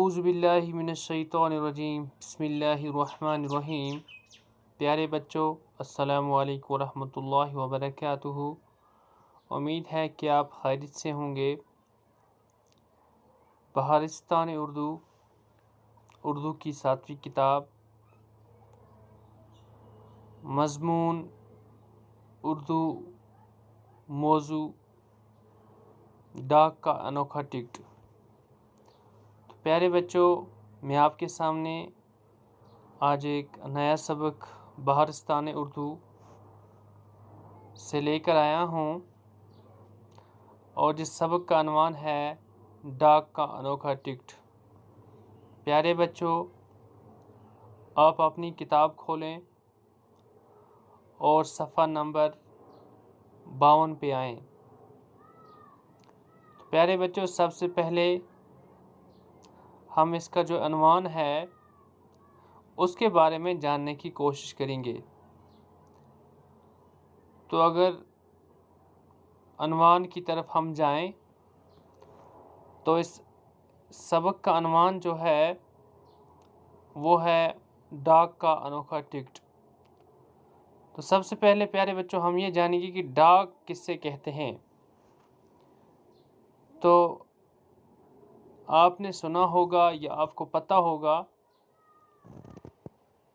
اعوذ باللہ من الشیطان الرجیم بسم اللہ الرحمن الرحیم۔ پیارے بچوں، السلام علیکم ورحمۃ اللہ وبرکاتہ۔ امید ہے کہ آپ خیریت سے ہوں گے۔ بہارستان اردو کی 7ویں کتاب، مضمون اردو، موضوع ڈاک کا انوکھا ٹکٹ۔ پیارے بچوں، میں آپ کے سامنے آج ایک نیا سبق بہارستان اردو سے لے کر آیا ہوں، اور جس سبق کا عنوان ہے ڈاک کا انوکھا ٹکٹ۔ پیارے بچوں، آپ اپنی کتاب کھولیں اور صفحہ نمبر 52 پہ آئیں۔ پیارے بچوں، سب سے پہلے ہم اس کا جو عنوان ہے اس کے بارے میں جاننے کی کوشش کریں گے۔ تو اگر عنوان کی طرف ہم جائیں تو اس سبق کا عنوان جو ہے وہ ہے ڈاک کا انوکھا ٹکٹ۔ تو سب سے پہلے پیارے بچوں ہم یہ جانیں گے کہ ڈاک کس سے کہتے ہیں۔ تو آپ نے سنا ہوگا یا آپ کو پتہ ہوگا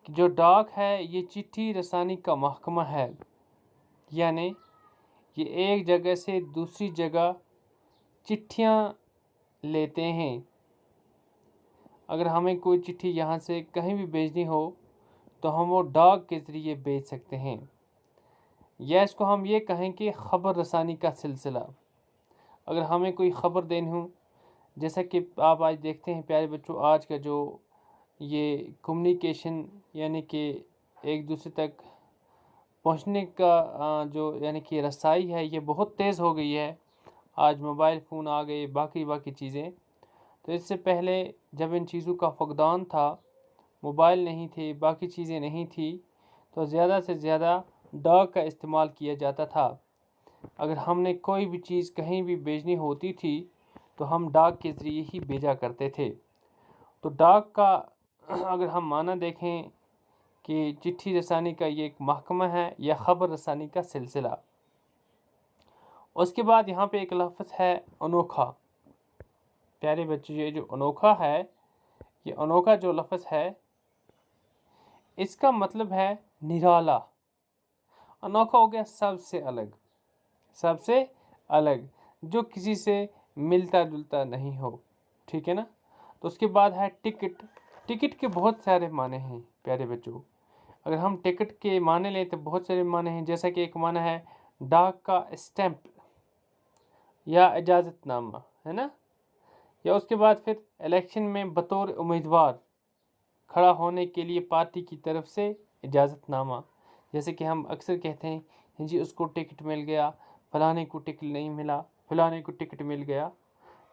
کہ جو ڈاک ہے یہ چٹھی رسانی کا محکمہ ہے، یعنی یہ ایک جگہ سے دوسری جگہ چٹھیاں لیتے ہیں۔ اگر ہمیں کوئی چٹھی یہاں سے کہیں بھی بھیجنی ہو تو ہم وہ ڈاک کے ذریعے بھیج سکتے ہیں، یا اس کو ہم یہ کہیں کہ خبر رسانی کا سلسلہ۔ اگر ہمیں کوئی خبر دینی ہو، جیسا کہ آپ آج دیکھتے ہیں پیارے بچوں، آج کا جو یہ کمیونیکیشن یعنی کہ ایک دوسرے تک پہنچنے کا جو یعنی کہ رسائی ہے یہ بہت تیز ہو گئی ہے۔ آج موبائل فون آ گئے، باقی چیزیں۔ تو اس سے پہلے جب ان چیزوں کا فقدان تھا، موبائل نہیں تھے، باقی چیزیں نہیں تھی، تو زیادہ سے زیادہ ڈاک کا استعمال کیا جاتا تھا۔ اگر ہم نے کوئی بھی چیز کہیں بھی بھیجنی ہوتی تھی تو ہم ڈاک کے ذریعے ہی بھیجا کرتے تھے۔ تو ڈاک کا اگر ہم معنی دیکھیں کہ چٹھی رسانی کا یہ ایک محکمہ ہے یا خبر رسانی کا سلسلہ۔ اس کے بعد یہاں پہ ایک لفظ ہے انوکھا۔ پیارے بچے، یہ جو انوکھا ہے، یہ انوکھا جو لفظ ہے اس کا مطلب ہے نرالا۔ انوکھا ہو گیا سب سے الگ، جو کسی سے ملتا جلتا نہیں ہو، ٹھیک ہے نا۔ تو اس کے بعد ہے ٹکٹ۔ ٹکٹ کے بہت سارے معنی ہیں پیارے بچوں۔ اگر ہم ٹکٹ کے معنی لیں تو بہت سارے معنی ہیں، جیسا کہ ایک معنی ہے ڈاک کا اسٹیمپ یا اجازت نامہ، ہے نا۔ یا اس کے بعد پھر الیکشن میں بطور امیدوار کھڑا ہونے کے لیے پارٹی کی طرف سے اجازت نامہ، جیسے کہ ہم اکثر کہتے ہیں جی اس کو ٹکٹ مل گیا، فلانے کو ٹکٹ نہیں ملا، فلانے کو ٹکٹ مل گیا۔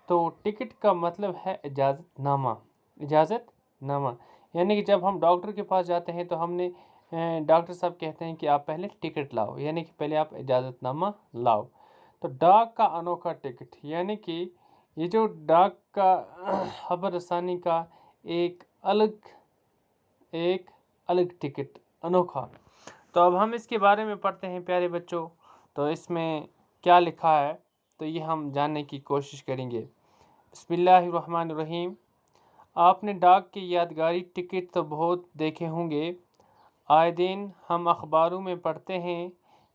تو ٹکٹ کا مطلب ہے اجازت نامہ۔ اجازت نامہ یعنی کہ جب ہم ڈاکٹر کے پاس جاتے ہیں تو ہم نے ڈاکٹر صاحب کہتے ہیں کہ آپ پہلے ٹکٹ لاؤ، یعنی کہ پہلے آپ اجازت نامہ لاؤ۔ تو ڈاک کا انوکھا ٹکٹ یعنی کہ یہ جو ڈاک کا خبر رسانی کا ایک الگ ٹکٹ، انوکھا۔ تو اب ہم اس کے بارے میں پڑھتے ہیں پیارے بچوں۔ تو اس میں کیا لکھا ہے تو یہ ہم جاننے کی کوشش کریں گے۔ بسم اللہ الرحمن الرحیم۔ آپ نے ڈاک کے یادگاری ٹکٹ تو بہت دیکھے ہوں گے۔ آئے دن ہم اخباروں میں پڑھتے ہیں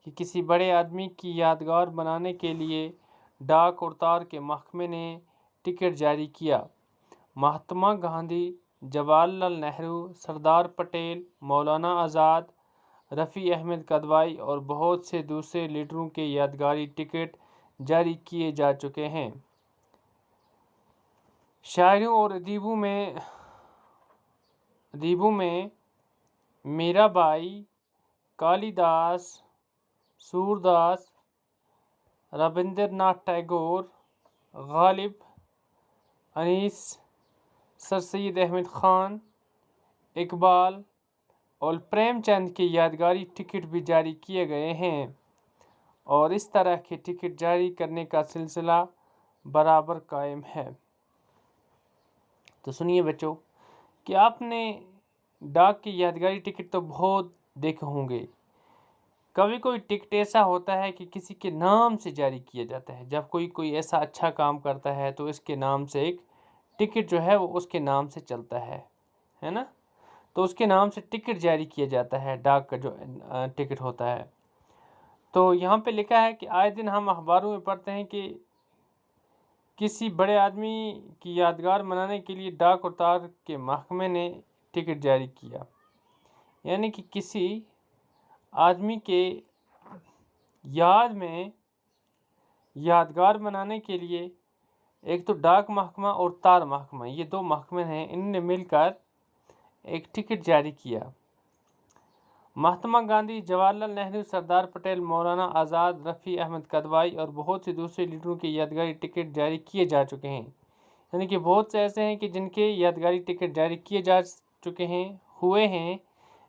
کہ کسی بڑے آدمی کی یادگار بنانے کے لیے ڈاک اور تار کے محکمے نے ٹکٹ جاری کیا۔ مہاتما گاندھی، جواہر لال نہرو، سردار پٹیل، مولانا آزاد، رفیع احمد کدوئی اور بہت سے دوسرے لیڈروں کے یادگاری ٹکٹ جاری کیے جا چکے ہیں۔ شاعروں اور ادیبوں میں میرا بائی، کالی داس، سور داس، رابندر ناتھ ٹیگور، غالب، انیس، سر سید احمد خان، اقبال اور پریم چند کے یادگاری ٹکٹ بھی جاری کیے گئے ہیں، اور اس طرح کے ٹکٹ جاری کرنے کا سلسلہ برابر قائم ہے۔ تو سنیے بچوں کہ آپ نے ڈاک کے یادگاری ٹکٹ تو بہت دیکھے ہوں گے. کبھی کوئی ٹکٹ ایسا ہوتا ہے کہ کسی کے نام سے جاری کیا جاتا ہے. جب کوئی ایسا اچھا کام کرتا ہے تو اس کے نام سے ایک ٹکٹ جو ہے وہ اس کے نام سے چلتا ہے نا. تو اس کے نام سے ٹکٹ جاری کیا جاتا ہے، ڈاک کا جو ٹکٹ ہوتا ہے. تو یہاں پہ لکھا ہے کہ آئے دن ہم اخباروں میں پڑھتے ہیں کہ کسی بڑے آدمی کی یادگار منانے کے لیے ڈاک اور تار کے محکمے نے ٹکٹ جاری کیا. یعنی کہ کسی آدمی کے یاد میں یادگار بنانے کے لیے ایک تو ڈاک محکمہ اور تار محکمہ، یہ دو محکمے ہیں، ان نے مل کر ایک ٹکٹ جاری کیا. مہاتما گاندھی، جواہر لال نہرو، سردار پٹیل، مولانا آزاد، رفیع احمد قدوائی اور بہت سے دوسرے لیڈروں کے یادگاری ٹکٹ جاری کیے جا چکے ہیں. یعنی کہ بہت سے ایسے ہیں کہ جن کے یادگاری ٹکٹ جاری کیے جا چکے ہوئے ہیں،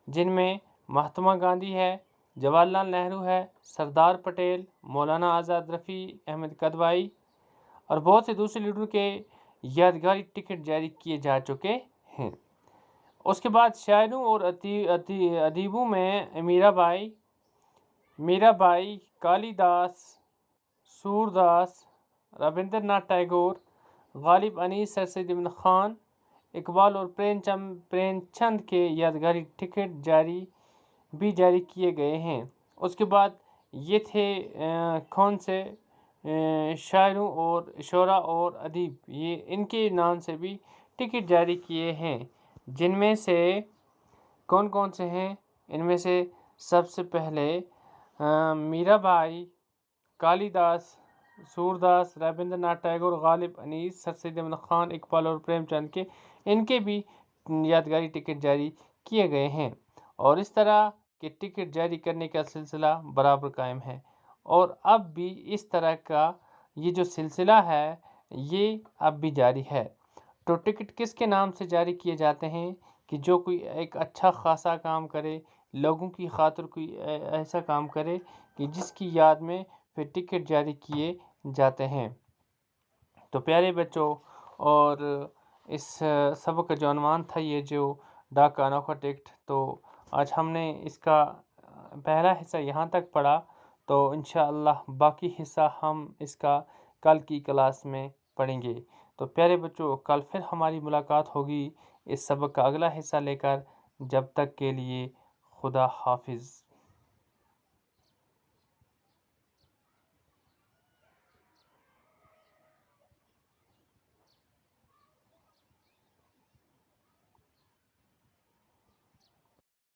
جن میں مہاتما گاندھی ہے، جواہر لال نہرو ہے، سردار پٹیل، مولانا آزاد، رفیع احمد قدوائی اور بہت سے دوسرے لیڈروں کے یادگاری ٹکٹ جاری کیے جا چکے ہیں. اس کے بعد شاعروں اور ادیبوں میں میرا بائی، کالی داس، سورداس، رابندر ناتھ ٹیگور، غالب انیس، سر سید احمد خان، اقبال اور پریم چند کے یادگاری ٹکٹ جاری کیے گئے ہیں. اس کے بعد یہ تھے کون سے شاعروں اور شعراء اور ادیب، یہ ان کے نام سے بھی ٹکٹ جاری کیے ہیں، جن میں سے کون سے ہیں؟ ان میں سے سب سے پہلے میرا بائی، کالی داس، سورداس، رابندر ناتھ ٹیگور، غالب انیس، سر سید احمد خان، اقبال اور پریم چند کے ان کے بھی یادگاری ٹکٹ جاری کیے گئے ہیں. اور اس طرح کے ٹکٹ جاری کرنے کا سلسلہ برابر قائم ہے، اور اب بھی اس طرح کا یہ جو سلسلہ ہے یہ اب بھی جاری ہے. تو ٹکٹ کس کے نام سے جاری کیے جاتے ہیں؟ کہ جو کوئی ایک اچھا خاصا کام کرے، لوگوں کی خاطر کوئی ایسا کام کرے کہ جس کی یاد میں پھر ٹکٹ جاری کیے جاتے ہیں. تو پیارے بچوں، اور اس سبق کا جو عنوان تھا یہ جو ڈاک کا انوکھا ٹکٹ، تو آج ہم نے اس کا پہلا حصہ یہاں تک پڑھا. تو انشاءاللہ باقی حصہ ہم اس کا کل کی کلاس میں پڑھیں گے. تو پیارے بچوں، کل پھر ہماری ملاقات ہوگی اس سبق کا اگلا حصہ لے کر. جب تک کے لیے خدا حافظ.